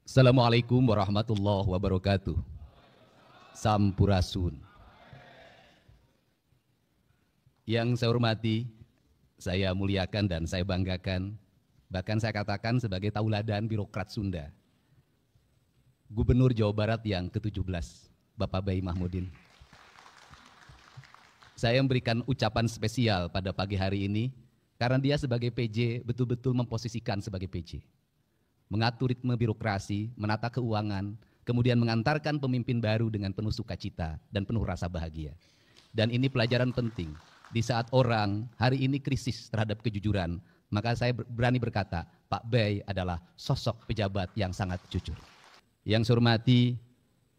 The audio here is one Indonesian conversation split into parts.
Assalamualaikum warahmatullahi wabarakatuh. Sampurasun. Yang saya hormati, saya muliakan dan saya banggakan, bahkan saya katakan sebagai tauladan birokrat Sunda, Gubernur Jawa Barat yang ke-17, Bapak Bayi Mahmudin. Saya memberikan ucapan spesial pada pagi hari ini karena dia sebagai PJ betul-betul memposisikan sebagai PJ. Mengatur ritme birokrasi, menata keuangan, kemudian mengantarkan pemimpin baru dengan penuh sukacita dan penuh rasa bahagia. Dan ini pelajaran penting. Di saat orang hari ini krisis terhadap kejujuran, maka saya berani berkata, Pak Bay adalah sosok pejabat yang sangat jujur. Yang saya hormati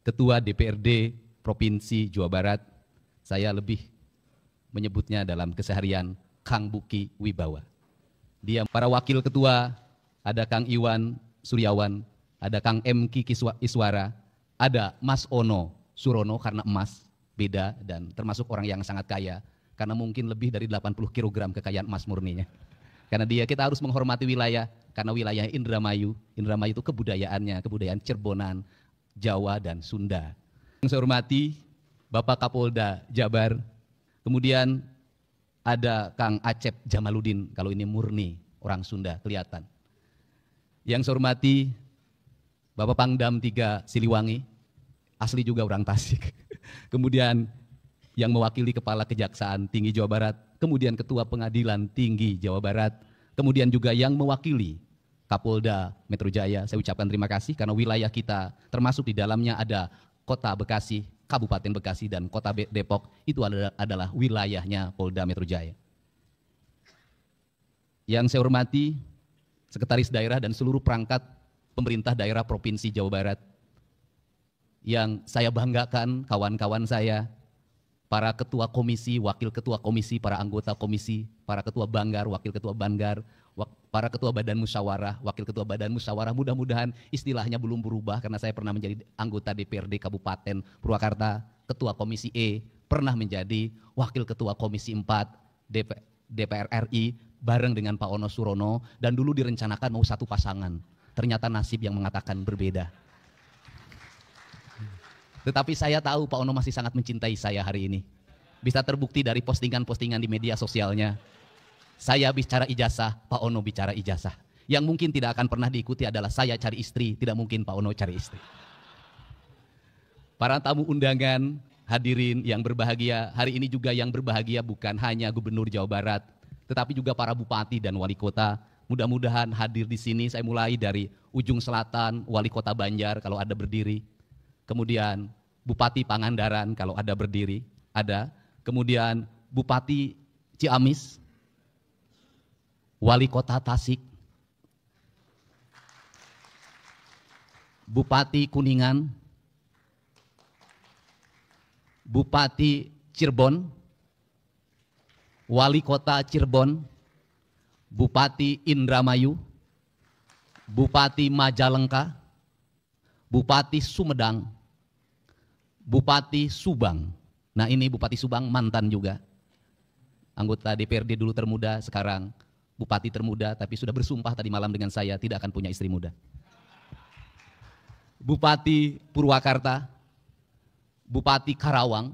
Ketua DPRD Provinsi Jawa Barat, saya lebih menyebutnya dalam keseharian Kang Buki Wibawa. Dia para wakil ketua, ada Kang Iwan Suryawan, ada Kang M.Ki Iswara, ada Mas Ono Surono karena emas, beda dan termasuk orang yang sangat kaya karena mungkin lebih dari 80 kg kekayaan emas murninya. Karena kita harus menghormati wilayah, karena wilayah Indramayu itu kebudayaannya, kebudayaan Cirebonan, Jawa dan Sunda. Yang saya hormati Bapak Kapolda Jabar, kemudian ada Kang Acep Jamaludin, kalau ini murni orang Sunda kelihatan. Yang saya hormati Bapak Pangdam 3 Siliwangi, asli juga orang Tasik. Kemudian yang mewakili Kepala Kejaksaan Tinggi Jawa Barat, kemudian Ketua Pengadilan Tinggi Jawa Barat, kemudian juga yang mewakili Kapolda Metro Jaya. Saya ucapkan terima kasih karena wilayah kita termasuk di dalamnya ada Kota Bekasi, Kabupaten Bekasi, dan Kota Depok, itu adalah wilayahnya Polda Metro Jaya. Yang saya hormati Sekretaris Daerah dan seluruh perangkat pemerintah daerah Provinsi Jawa Barat. Yang saya banggakan kawan-kawan saya, para ketua komisi, wakil ketua komisi, para anggota komisi, para ketua banggar, wakil ketua banggar, para ketua badan musyawarah, wakil ketua badan musyawarah, mudah-mudahan istilahnya belum berubah karena saya pernah menjadi anggota DPRD Kabupaten Purwakarta, ketua komisi E, pernah menjadi wakil ketua komisi 4 DPR RI, bareng dengan Pak Ono Surono, dan dulu direncanakan mau satu pasangan. Ternyata nasib yang mengatakan berbeda. Tetapi saya tahu Pak Ono masih sangat mencintai saya hari ini. Bisa terbukti dari postingan-postingan di media sosialnya. Saya bicara ijazah, Pak Ono bicara ijazah. Yang mungkin tidak akan pernah diikuti adalah saya cari istri, tidak mungkin Pak Ono cari istri. Para tamu undangan, hadirin yang berbahagia, hari ini juga yang berbahagia bukan hanya Gubernur Jawa Barat, tetapi juga para bupati dan wali kota. Mudah-mudahan hadir di sini. Saya mulai dari ujung selatan, wali kota Banjar kalau ada berdiri. Kemudian Bupati Pangandaran kalau ada berdiri, ada. Kemudian Bupati Ciamis, wali kota Tasik, Bupati Kuningan, Bupati Cirebon, wali kota Cirebon, Bupati Indramayu, Bupati Majalengka, Bupati Sumedang, Bupati Subang. Nah ini Bupati Subang mantan juga. Anggota DPRD dulu termuda, sekarang Bupati termuda, tapi sudah bersumpah tadi malam dengan saya tidak akan punya istri muda. Bupati Purwakarta, Bupati Karawang,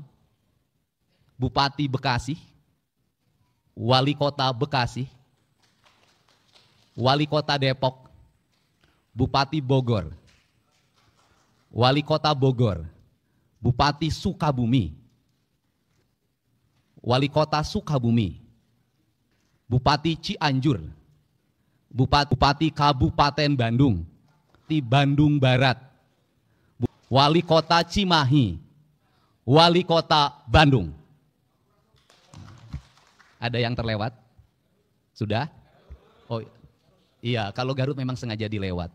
Bupati Bekasi, Wali Kota Bekasi, Wali Kota Depok, Bupati Bogor, Wali Kota Bogor, Bupati Sukabumi, Wali Kota Sukabumi, Bupati Cianjur, Bupati Kabupaten Bandung, Bupati Bandung Barat, Wali Kota Cimahi, Wali Kota Bandung. Ada yang terlewat? Sudah? Oh iya, kalau Garut memang sengaja dilewat.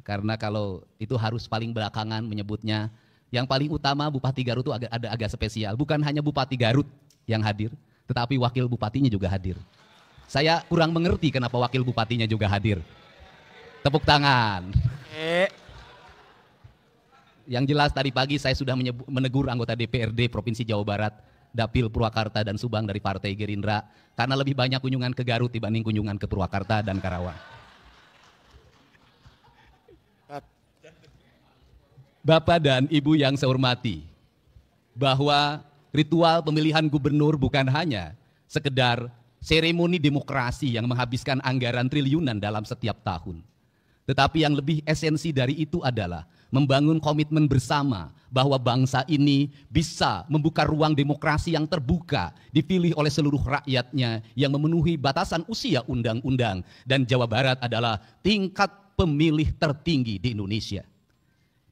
Karena kalau itu harus paling belakangan menyebutnya. Yang paling utama Bupati Garut itu agak spesial. Bukan hanya Bupati Garut yang hadir, tetapi wakil bupatinya juga hadir. Saya kurang mengerti kenapa wakil bupatinya juga hadir. Tepuk tangan. Yang jelas tadi pagi saya sudah menegur anggota DPRD Provinsi Jawa Barat, Dapil Purwakarta dan Subang dari Partai Gerindra karena lebih banyak kunjungan ke Garut dibanding kunjungan ke Purwakarta dan Karawang. Bapak dan Ibu yang saya hormati, bahwa ritual pemilihan gubernur bukan hanya sekedar seremoni demokrasi yang menghabiskan anggaran triliunan dalam setiap tahun. Tetapi yang lebih esensi dari itu adalah membangun komitmen bersama bahwa bangsa ini bisa membuka ruang demokrasi yang terbuka, dipilih oleh seluruh rakyatnya yang memenuhi batasan usia undang-undang. Dan Jawa Barat adalah tingkat pemilih tertinggi di Indonesia.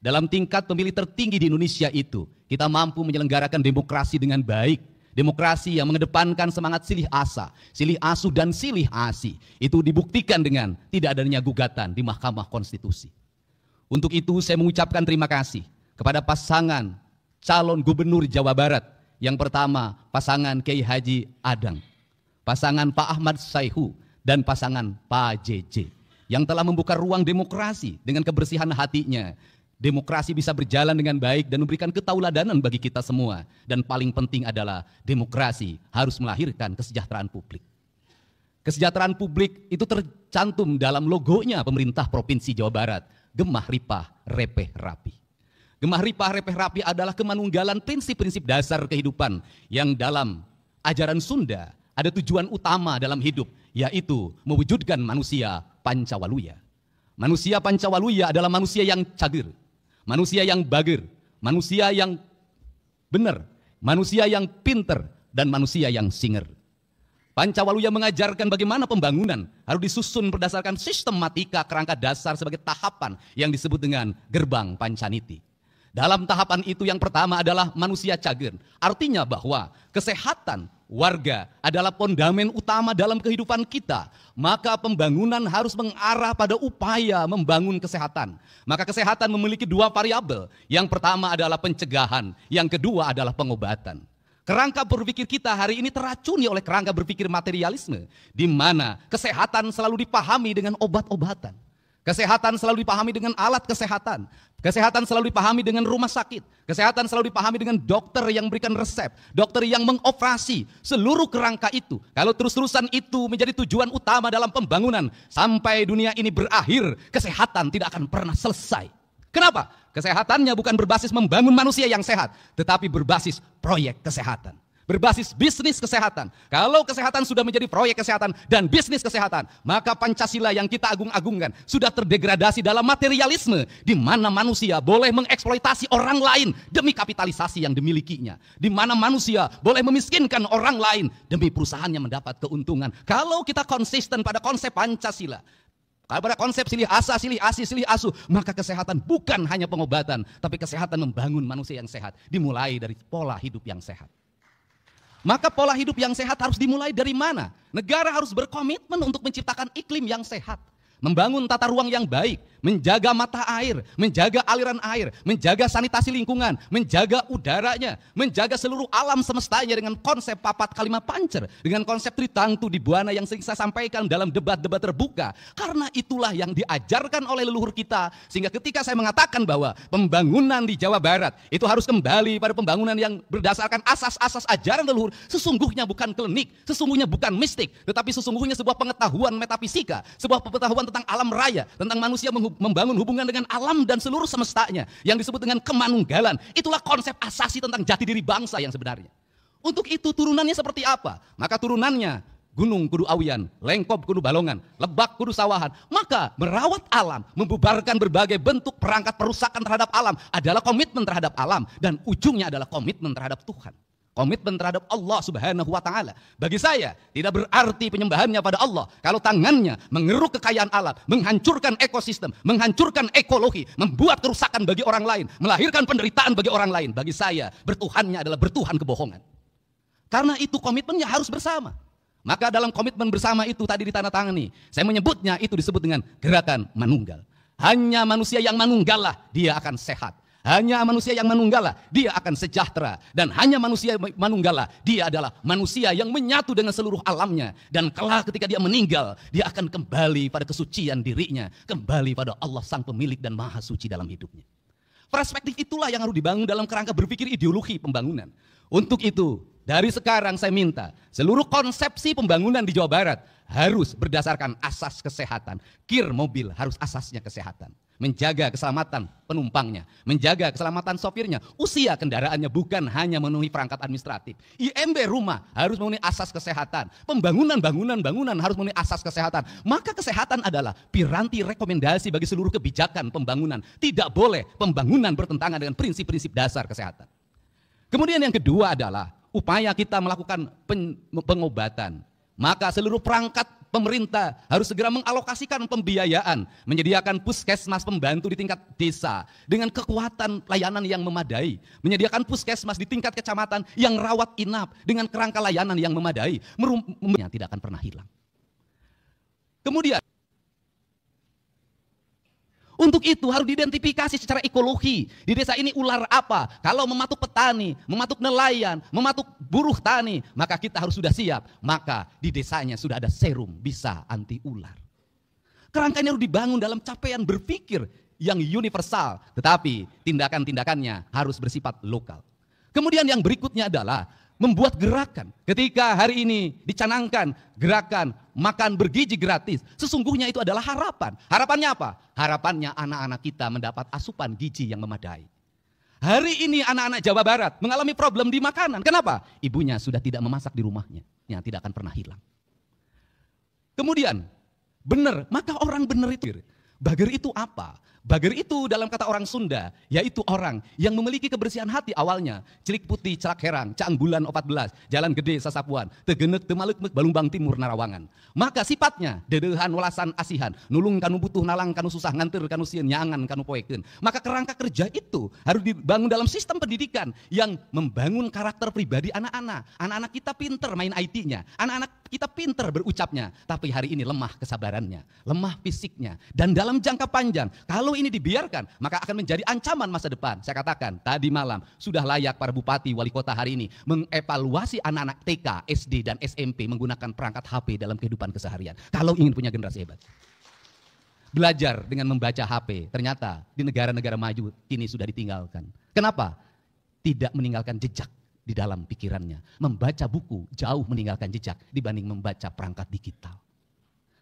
Dalam tingkat pemilih tertinggi di Indonesia itu, kita mampu menyelenggarakan demokrasi dengan baik. Demokrasi yang mengedepankan semangat silih asa, silih asu dan silih asi. Itu dibuktikan dengan tidak adanya gugatan di Mahkamah Konstitusi. Untuk itu saya mengucapkan terima kasih kepada pasangan calon gubernur Jawa Barat. Yang pertama pasangan Kiai Haji Adang, pasangan Pak Ahmad Saihu, dan pasangan Pak JJ. Yang telah membuka ruang demokrasi dengan kebersihan hatinya. Demokrasi bisa berjalan dengan baik dan memberikan ketauladanan bagi kita semua. Dan paling penting adalah demokrasi harus melahirkan kesejahteraan publik. Kesejahteraan publik itu tercantum dalam logonya pemerintah Provinsi Jawa Barat. Gemah Ripah Repeh Rapi. Gemah Ripah Repeh Rapi adalah kemanunggalan prinsip-prinsip dasar kehidupan yang dalam ajaran Sunda ada tujuan utama dalam hidup, yaitu mewujudkan manusia Pancawaluya. Manusia Pancawaluya adalah manusia yang cager, manusia yang bager, manusia yang benar, manusia yang pinter, dan manusia yang singer. Pancawaluya mengajarkan bagaimana pembangunan harus disusun berdasarkan sistematika kerangka dasar sebagai tahapan yang disebut dengan gerbang Pancaniti. Dalam tahapan itu yang pertama adalah manusia cager. Artinya bahwa kesehatan warga adalah fondamen utama dalam kehidupan kita. Maka pembangunan harus mengarah pada upaya membangun kesehatan. Maka kesehatan memiliki dua variabel. Yang pertama adalah pencegahan, yang kedua adalah pengobatan. Kerangka berpikir kita hari ini teracuni oleh kerangka berpikir materialisme, di mana kesehatan selalu dipahami dengan obat-obatan. Kesehatan selalu dipahami dengan alat kesehatan. Kesehatan selalu dipahami dengan rumah sakit. Kesehatan selalu dipahami dengan dokter yang memberikan resep, dokter yang mengoperasi. Seluruh kerangka itu, kalau terus-terusan itu menjadi tujuan utama dalam pembangunan, sampai dunia ini berakhir, kesehatan tidak akan pernah selesai. Kenapa? Kesehatannya bukan berbasis membangun manusia yang sehat, tetapi berbasis proyek kesehatan. Berbasis bisnis kesehatan. Kalau kesehatan sudah menjadi proyek kesehatan dan bisnis kesehatan, maka Pancasila yang kita agung-agungkan sudah terdegradasi dalam materialisme, di mana manusia boleh mengeksploitasi orang lain demi kapitalisasi yang dimilikinya. Di mana manusia boleh memiskinkan orang lain demi perusahaannya mendapat keuntungan. Kalau kita konsisten pada konsep Pancasila, pada konsep silih asa, silih asi, silih asu, maka kesehatan bukan hanya pengobatan, tapi kesehatan membangun manusia yang sehat. Dimulai dari pola hidup yang sehat. Maka pola hidup yang sehat harus dimulai dari mana? Negara harus berkomitmen untuk menciptakan iklim yang sehat. Membangun tata ruang yang baik, menjaga mata air, menjaga aliran air, menjaga sanitasi lingkungan, menjaga udaranya, menjaga seluruh alam semestanya dengan konsep papat kalimat pancer, dengan konsep tritangtu di buana yang sering saya sampaikan dalam debat-debat terbuka. Karena itulah yang diajarkan oleh leluhur kita, sehingga ketika saya mengatakan bahwa pembangunan di Jawa Barat itu harus kembali pada pembangunan yang berdasarkan asas-asas ajaran leluhur, sesungguhnya bukan klinik, sesungguhnya bukan mistik, tetapi sesungguhnya sebuah pengetahuan metafisika, sebuah pengetahuan tentang alam raya, tentang manusia membangun hubungan dengan alam dan seluruh semestanya yang disebut dengan kemanunggalan. Itulah konsep asasi tentang jati diri bangsa yang sebenarnya. Untuk itu turunannya seperti apa? Maka turunannya gunung kudu awian, lengkop kudu balongan, lebak kudu sawahan. Maka merawat alam, membubarkan berbagai bentuk perangkat perusakan terhadap alam adalah komitmen terhadap alam, dan ujungnya adalah komitmen terhadap Tuhan. Komitmen terhadap Allah Subhanahu wa Ta'ala. Bagi saya, tidak berarti penyembahannya pada Allah kalau tangannya mengeruk kekayaan alam, menghancurkan ekosistem, menghancurkan ekologi, membuat kerusakan bagi orang lain, melahirkan penderitaan bagi orang lain. Bagi saya, bertuhannya adalah bertuhan kebohongan. Karena itu komitmennya harus bersama. Maka dalam komitmen bersama itu tadi ditandatangani, saya menyebutnya itu disebut dengan gerakan manunggal. Hanya manusia yang manunggal lah dia akan sehat. Hanya manusia yang manunggal lah dia akan sejahtera. Dan hanya manusia manunggal lah dia adalah manusia yang menyatu dengan seluruh alamnya. Dan kelak ketika dia meninggal, dia akan kembali pada kesucian dirinya, kembali pada Allah sang pemilik dan maha suci dalam hidupnya. Perspektif itulah yang harus dibangun dalam kerangka berpikir ideologi pembangunan. Untuk itu, dari sekarang saya minta seluruh konsepsi pembangunan di Jawa Barat harus berdasarkan asas kesehatan. Kir mobil harus asasnya kesehatan. menjaga keselamatan penumpangnya, menjaga keselamatan sopirnya. Usia kendaraannya bukan hanya memenuhi perangkat administratif. IMB rumah harus memenuhi asas kesehatan. Bangunan harus memenuhi asas kesehatan. Maka kesehatan adalah piranti rekomendasi bagi seluruh kebijakan pembangunan. Tidak boleh pembangunan bertentangan dengan prinsip-prinsip dasar kesehatan. Kemudian yang kedua adalah upaya kita melakukan pengobatan. Maka seluruh perangkat pemerintah harus segera mengalokasikan pembiayaan, menyediakan puskesmas pembantu di tingkat desa dengan kekuatan layanan yang memadai, menyediakan puskesmas di tingkat kecamatan yang rawat inap dengan kerangka layanan yang memadai, tidak akan pernah hilang. Kemudian, untuk itu harus diidentifikasi secara ekologi. Di desa ini ular apa? Kalau mematuk petani, mematuk nelayan, mematuk buruh tani, maka kita harus sudah siap. Maka di desanya sudah ada serum bisa anti ular. Kerangka ini harus dibangun dalam capaian berpikir yang universal. Tetapi tindakan-tindakannya harus bersifat lokal. Kemudian yang berikutnya adalah membuat gerakan. Ketika hari ini dicanangkan gerakan makan bergizi gratis, sesungguhnya itu adalah harapan. Harapannya apa? Harapannya anak-anak kita mendapat asupan gizi yang memadai. Hari ini anak-anak Jawa Barat mengalami problem di makanan. Kenapa? Ibunya sudah tidak memasak di rumahnya, yang tidak akan pernah hilang. Kemudian, benar, maka orang benar itu. Bager itu apa? Bager itu dalam kata orang Sunda, yaitu orang yang memiliki kebersihan hati awalnya. Cilik putih, celak herang, caang bulan 14, jalan gede sasapuan, tegenek temaluk balumbang timur narawangan. Maka sifatnya, dedehan welasan asihan, nulung kanu butuh nalang kanu susah nganter kanu sieun nyangan kanu poeken. Maka kerangka kerja itu harus dibangun dalam sistem pendidikan yang membangun karakter pribadi anak-anak. Anak-anak kita pinter main IT-nya, anak-anak kita pinter berucapnya, tapi hari ini lemah kesabarannya, lemah fisiknya. Dan dalam jangka panjang, kalau ini dibiarkan, maka akan menjadi ancaman masa depan. Saya katakan, tadi malam sudah layak para bupati, wali kota hari ini mengevaluasi anak-anak TK, SD, dan SMP menggunakan perangkat HP dalam kehidupan keseharian. Kalau ingin punya generasi hebat. Belajar dengan membaca HP, ternyata di negara-negara maju kini sudah ditinggalkan. Kenapa? Tidak meninggalkan jejak di dalam pikirannya. Membaca buku jauh meninggalkan jejak dibanding membaca perangkat digital.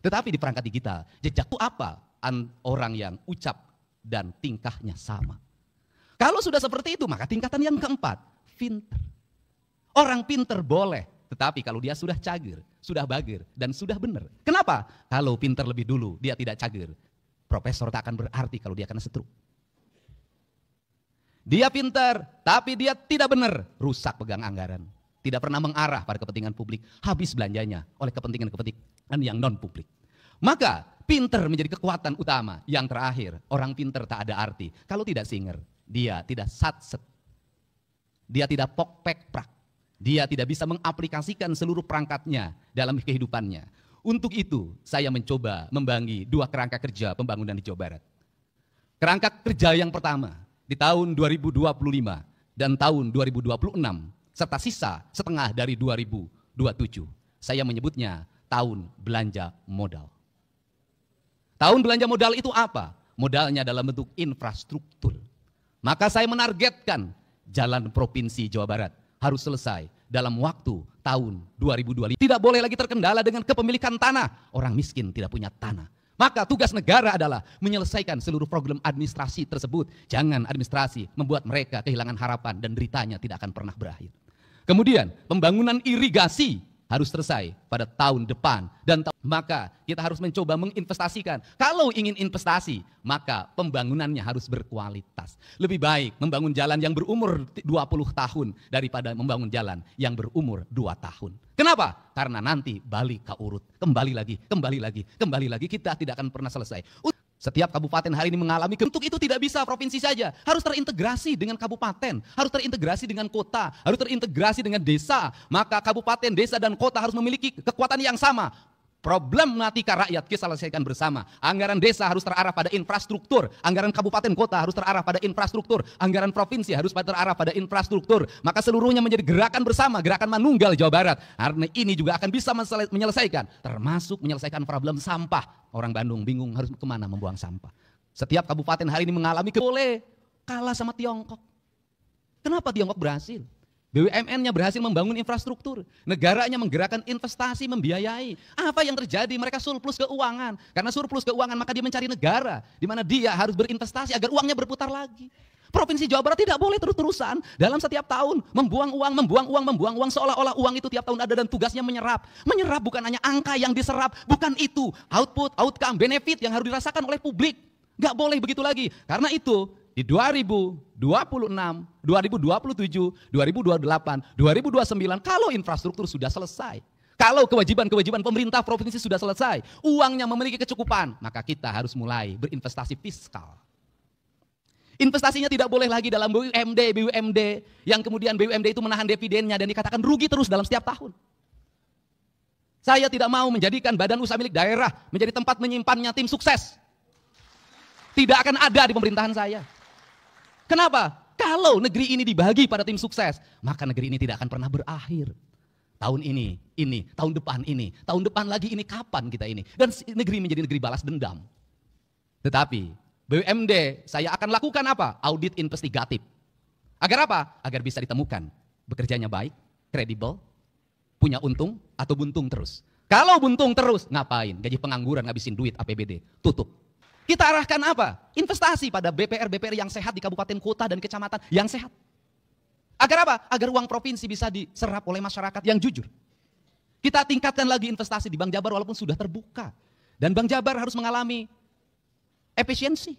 Tetapi di perangkat digital, jejak itu apa? Orang yang ucap dan tingkahnya sama. Kalau sudah seperti itu, maka tingkatan yang keempat, pinter. Orang pinter boleh, tetapi kalau dia sudah cagir, sudah bagir, dan sudah benar. Kenapa? Kalau pinter lebih dulu, dia tidak cagir. Profesor tak akan berarti kalau dia kena stroke. Dia pintar, tapi dia tidak benar, rusak pegang anggaran. Tidak pernah mengarah pada kepentingan publik, habis belanjanya oleh kepentingan-kepentingan yang non-publik. Maka pintar menjadi kekuatan utama. Yang terakhir, orang pintar tak ada arti. Kalau tidak singer, dia tidak satset. Dia tidak pok-pek-prak. Dia tidak bisa mengaplikasikan seluruh perangkatnya dalam kehidupannya. Untuk itu, saya mencoba membangun dua kerangka kerja pembangunan di Jawa Barat. Kerangka kerja yang pertama, di tahun 2025 dan tahun 2026, serta sisa setengah dari 2027. Saya menyebutnya tahun belanja modal. Tahun belanja modal itu apa? Modalnya dalam bentuk infrastruktur. Maka saya menargetkan jalan provinsi Jawa Barat harus selesai dalam waktu tahun 2025. Tidak boleh lagi terkendala dengan kepemilikan tanah. Orang miskin tidak punya tanah. Maka tugas negara adalah menyelesaikan seluruh problem administrasi tersebut. Jangan administrasi membuat mereka kehilangan harapan dan deritanya tidak akan pernah berakhir. Kemudian pembangunan irigasi harus selesai pada tahun depan. Dan maka kita harus mencoba menginvestasikan. Kalau ingin investasi, maka pembangunannya harus berkualitas. Lebih baik membangun jalan yang berumur 20 tahun daripada membangun jalan yang berumur 2 tahun. Kenapa? Karena nanti balik ke urut. Kembali lagi. Kita tidak akan pernah selesai. Setiap kabupaten hari ini mengalami, untuk itu tidak bisa provinsi saja, harus terintegrasi dengan kabupaten, harus terintegrasi dengan kota, harus terintegrasi dengan desa. Maka kabupaten, desa, dan kota harus memiliki kekuatan yang sama. Problematika rakyat kita selesaikan bersama. Anggaran desa harus terarah pada infrastruktur, anggaran kabupaten kota harus terarah pada infrastruktur, anggaran provinsi harus terarah pada infrastruktur. Maka seluruhnya menjadi gerakan bersama, gerakan Manunggal Jawa Barat. Karena ini juga akan bisa menyelesaikan, termasuk menyelesaikan problem sampah. Orang Bandung bingung harus kemana membuang sampah. Setiap kabupaten hari ini mengalami boleh kalah sama Tiongkok. Kenapa Tiongkok berhasil? BUMN-nya berhasil membangun infrastruktur, negaranya menggerakkan investasi, membiayai. Apa yang terjadi? Mereka surplus keuangan. Karena surplus keuangan maka dia mencari negara di mana dia harus berinvestasi agar uangnya berputar lagi. Provinsi Jawa Barat tidak boleh terus-terusan dalam setiap tahun membuang uang seolah-olah uang itu tiap tahun ada dan tugasnya menyerap. Menyerap bukan hanya angka yang diserap, bukan itu output, outcome, benefit yang harus dirasakan oleh publik. Gak boleh begitu lagi. Karena itu di 2026, 2027, 2028, 2029 kalau infrastruktur sudah selesai, kalau kewajiban-kewajiban pemerintah provinsi sudah selesai, uangnya memiliki kecukupan, maka kita harus mulai berinvestasi fiskal. Investasinya tidak boleh lagi dalam BUMD yang kemudian BUMD itu menahan dividennya dan dikatakan rugi terus dalam setiap tahun. Saya tidak mau menjadikan badan usaha milik daerah menjadi tempat menyimpannya tim sukses. Tidak akan ada di pemerintahan saya. Kenapa? Kalau negeri ini dibagi pada tim sukses, maka negeri ini tidak akan pernah berakhir. Tahun ini, tahun depan lagi ini, kapan kita ini? Dan negeri menjadi negeri balas dendam. Tetapi BUMD saya akan lakukan apa? Audit investigatif. Agar apa? Agar bisa ditemukan bekerjanya baik, kredibel, punya untung atau buntung terus. Kalau buntung terus, ngapain? Gaji pengangguran, ngabisin duit APBD, tutup. Kita arahkan apa? Investasi pada BPR yang sehat di kabupaten kota dan kecamatan yang sehat. Agar apa? Agar uang provinsi bisa diserap oleh masyarakat yang jujur. Kita tingkatkan lagi investasi di Bank Jabar walaupun sudah terbuka. Dan Bank Jabar harus mengalami efisiensi.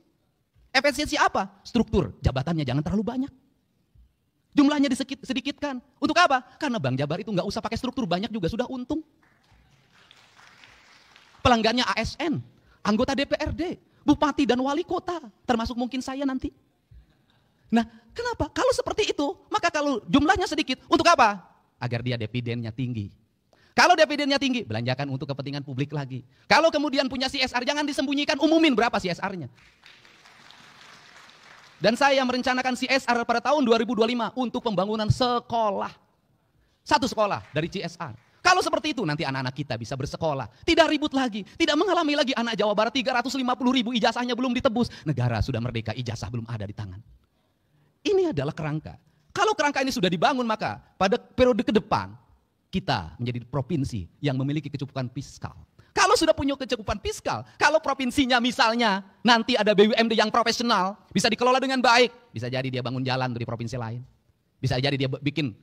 Efisiensi apa? Struktur jabatannya jangan terlalu banyak. Jumlahnya disedikitkan. Untuk apa? Karena Bank Jabar itu nggak usah pakai struktur banyak juga sudah untung. Pelanggannya ASN, anggota DPRD, bupati dan wali kota, termasuk mungkin saya nanti. Nah, kenapa? Kalau seperti itu, maka kalau jumlahnya sedikit, untuk apa? Agar dia dividennya tinggi. Kalau dividennya tinggi, belanjakan untuk kepentingan publik lagi. Kalau kemudian punya CSR, jangan disembunyikan, umumin berapa CSR-nya. Dan saya merencanakan CSR pada tahun 2025 untuk pembangunan sekolah. Satu sekolah dari CSR. Kalau seperti itu nanti anak-anak kita bisa bersekolah. Tidak ribut lagi, tidak mengalami lagi anak Jawa Barat 350.000 ijazahnya belum ditebus. Negara sudah merdeka, ijazah belum ada di tangan. Ini adalah kerangka. Kalau kerangka ini sudah dibangun maka pada periode ke depan kita menjadi provinsi yang memiliki kecukupan fiskal. Kalau sudah punya kecukupan fiskal, kalau provinsinya misalnya nanti ada BUMD yang profesional, bisa dikelola dengan baik, bisa jadi dia bangun jalan di provinsi lain. Bisa jadi dia bikin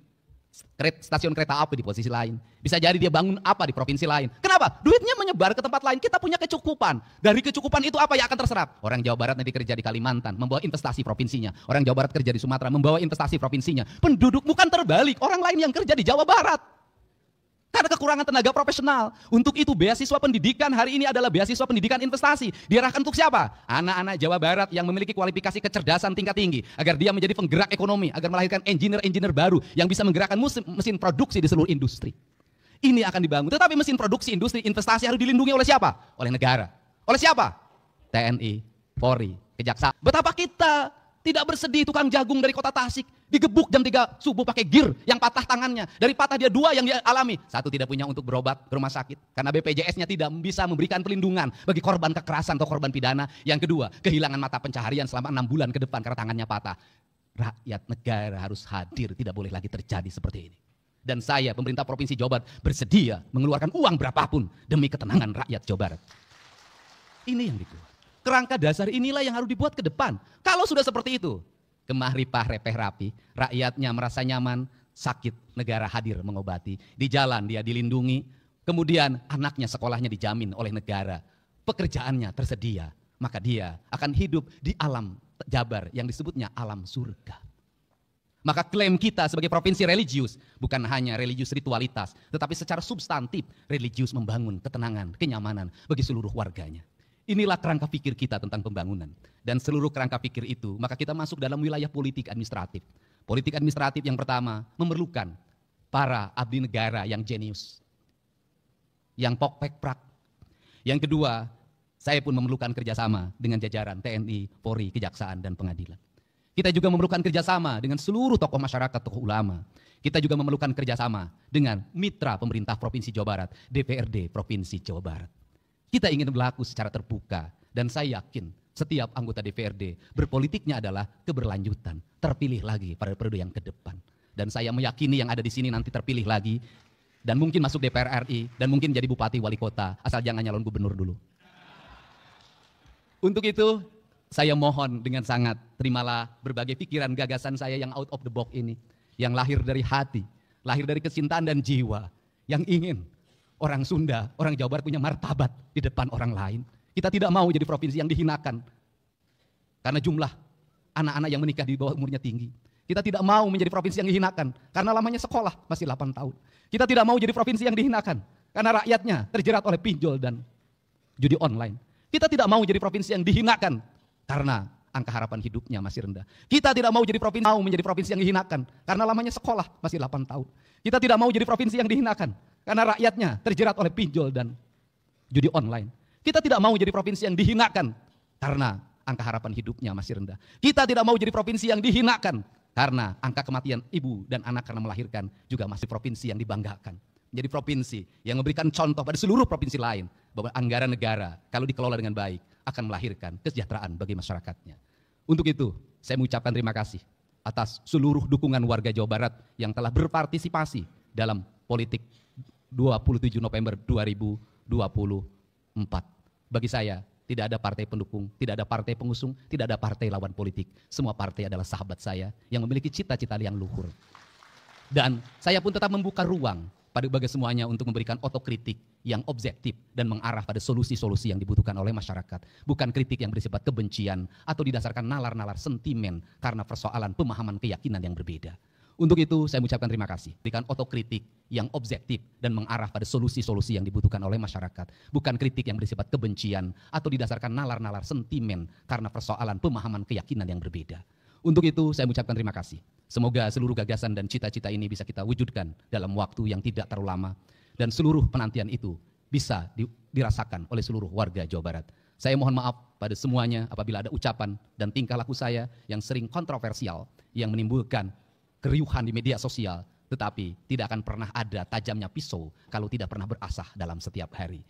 stasiun kereta api di posisi lain. Bisa jadi dia bangun apa di provinsi lain. Kenapa? Duitnya menyebar ke tempat lain. Kita punya kecukupan. Dari kecukupan itu apa yang akan terserap? Orang Jawa Barat nanti kerja di Kalimantan, membawa investasi provinsinya. Orang Jawa Barat kerja di Sumatera, membawa investasi provinsinya. Penduduk bukan terbalik. Orang lain yang kerja di Jawa Barat. Karena kekurangan tenaga profesional. Untuk itu beasiswa pendidikan hari ini adalah beasiswa pendidikan investasi. Diarahkan untuk siapa? Anak-anak Jawa Barat yang memiliki kualifikasi kecerdasan tingkat tinggi. Agar dia menjadi penggerak ekonomi. Agar melahirkan engineer-engineer baru yang bisa menggerakkan mesin produksi di seluruh industri. Ini akan dibangun. Tetapi mesin produksi industri investasi harus dilindungi oleh siapa? Oleh negara. Oleh siapa? TNI, Polri, Kejaksaan. Betapa kita tidak bersedih tukang jagung dari kota Tasik digebuk jam 3 subuh pakai gear yang patah tangannya. Dari patah dia 2 yang dia alami. 1 tidak punya untuk berobat ke rumah sakit karena BPJS-nya tidak bisa memberikan perlindungan bagi korban kekerasan atau korban pidana. Yang kedua, kehilangan mata pencaharian selama 6 bulan ke depan karena tangannya patah. Rakyat negara harus hadir, tidak boleh lagi terjadi seperti ini. Dan saya pemerintah Provinsi Jawa Barat bersedia mengeluarkan uang berapapun demi ketenangan rakyat Jawa Barat. Ini yang dibuat. Kerangka dasar inilah yang harus dibuat ke depan. Kalau sudah seperti itu, kemah ripah repeh rapi, rakyatnya merasa nyaman, sakit negara hadir mengobati, di jalan dia dilindungi, kemudian anaknya sekolahnya dijamin oleh negara, pekerjaannya tersedia, maka dia akan hidup di alam Jabar yang disebutnya alam surga. Maka klaim kita sebagai provinsi religius bukan hanya religius ritualitas, tetapi secara substantif religius membangun ketenangan, kenyamanan bagi seluruh warganya. Inilah kerangka pikir kita tentang pembangunan. Dan seluruh kerangka pikir itu, maka kita masuk dalam wilayah politik administratif. Politik administratif yang pertama, memerlukan para abdi negara yang jenius. Yang pok-pek-prak. Yang kedua, saya pun memerlukan kerjasama dengan jajaran TNI, Polri, Kejaksaan, dan Pengadilan. Kita juga memerlukan kerjasama dengan seluruh tokoh masyarakat, tokoh ulama. Kita juga memerlukan kerjasama dengan mitra pemerintah Provinsi Jawa Barat, DPRD Provinsi Jawa Barat. Kita ingin berlaku secara terbuka dan saya yakin setiap anggota DPRD berpolitiknya adalah keberlanjutan, terpilih lagi pada periode yang ke depan. Dan saya meyakini yang ada di sini nanti terpilih lagi, dan mungkin masuk DPR RI, dan mungkin jadi bupati wali kota, asal jangan nyalon gubernur dulu. Untuk itu, saya mohon dengan sangat, terimalah berbagai pikiran gagasan saya yang out of the box ini, yang lahir dari hati, lahir dari kecintaan dan jiwa, yang ingin orang Sunda, orang Jawa Barat punya martabat di depan orang lain. Kita tidak mau jadi provinsi yang dihinakan, karena jumlah anak-anak yang menikah di bawah umurnya tinggi. Kita tidak mau menjadi provinsi yang dihinakan, karena lamanya sekolah masih 8 tahun. Kita tidak mau jadi provinsi yang dihinakan, karena rakyatnya terjerat oleh pinjol dan judi online. Kita tidak mau jadi provinsi yang dihinakan, karena angka harapan hidupnya masih rendah. Kita tidak mau jadi provinsi menjadi provinsi yang dihinakan, karena lamanya sekolah masih 8 tahun. Kita tidak mau jadi provinsi yang dihinakan, karena rakyatnya terjerat oleh pinjol dan judi online. Kita tidak mau jadi provinsi yang dihinakan, karena angka harapan hidupnya masih rendah. Kita tidak mau jadi provinsi yang dihinakan, karena angka kematian ibu dan anak karena melahirkan juga masih provinsi yang dibanggakan. Menjadi provinsi yang memberikan contoh pada seluruh provinsi lain, bahwa anggaran negara kalau dikelola dengan baik akan melahirkan kesejahteraan bagi masyarakatnya. Untuk itu, saya mengucapkan terima kasih atas seluruh dukungan warga Jawa Barat yang telah berpartisipasi dalam politik 27 November 2024. Bagi saya, tidak ada partai pendukung, tidak ada partai pengusung, tidak ada partai lawan politik. Semua partai adalah sahabat saya yang memiliki cita-cita yang luhur. Dan saya pun tetap membuka ruang pada bagi semuanya untuk memberikan otokritik yang objektif dan mengarah pada solusi-solusi yang dibutuhkan oleh masyarakat. Bukan kritik yang bersifat kebencian atau didasarkan nalar-nalar sentimen karena persoalan pemahaman keyakinan yang berbeda. Untuk itu saya mengucapkan terima kasih. Berikan otokritik yang objektif dan mengarah pada solusi-solusi yang dibutuhkan oleh masyarakat. Bukan kritik yang bersifat kebencian atau didasarkan nalar-nalar sentimen karena persoalan pemahaman keyakinan yang berbeda. Untuk itu saya mengucapkan terima kasih. Semoga seluruh gagasan dan cita-cita ini bisa kita wujudkan dalam waktu yang tidak terlalu lama. Dan seluruh penantian itu bisa dirasakan oleh seluruh warga Jawa Barat. Saya mohon maaf pada semuanya apabila ada ucapan dan tingkah laku saya yang sering kontroversial, yang menimbulkan keriuhan di media sosial, tetapi tidak akan pernah ada tajamnya pisau kalau tidak pernah berasah dalam setiap hari.